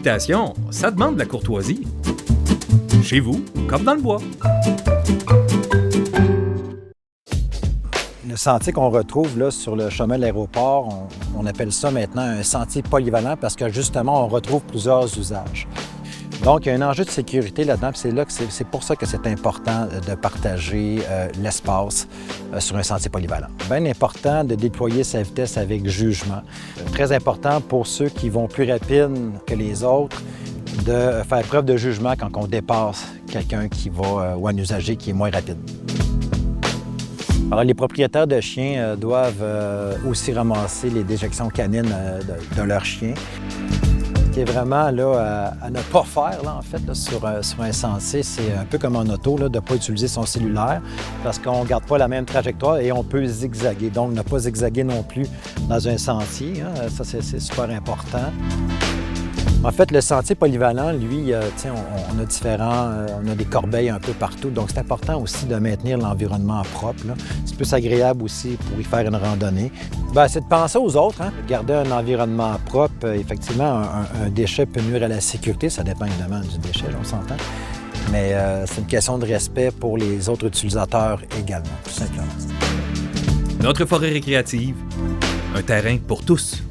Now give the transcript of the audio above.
l'invitation, ça demande de la courtoisie. Chez vous, comme dans le bois. Le sentier qu'on retrouve là, sur le chemin de l'aéroport, on appelle ça maintenant un sentier polyvalent parce que justement, on retrouve plusieurs usages. Donc, il y a un enjeu de sécurité là-dedans, puis c'est pour ça que c'est important de partager l'espace sur un sentier polyvalent. Bien important de déployer sa vitesse avec jugement. Très important pour ceux qui vont plus rapide que les autres, de faire preuve de jugement quand on dépasse quelqu'un qui va ou un usager qui est moins rapide. Alors, les propriétaires de chiens doivent aussi ramasser les déjections canines de leurs chiens. Ce qui est vraiment là, à ne pas faire là, en fait, là, sur un sentier, c'est un peu comme en auto, là, de ne pas utiliser son cellulaire parce qu'on ne garde pas la même trajectoire et on peut zigzaguer. Donc, ne pas zigzaguer non plus dans un sentier, hein, ça c'est super important. En fait, le sentier polyvalent, lui, on a on a des corbeilles un peu partout, donc c'est important aussi de maintenir l'environnement propre. C'est plus agréable aussi pour y faire une randonnée. Bien, c'est de penser aux autres, hein? Garder un environnement propre. Effectivement, un déchet peut nuire à la sécurité, ça dépend évidemment du déchet, on s'entend. Mais c'est une question de respect pour les autres utilisateurs également, tout simplement. Notre forêt récréative, un terrain pour tous.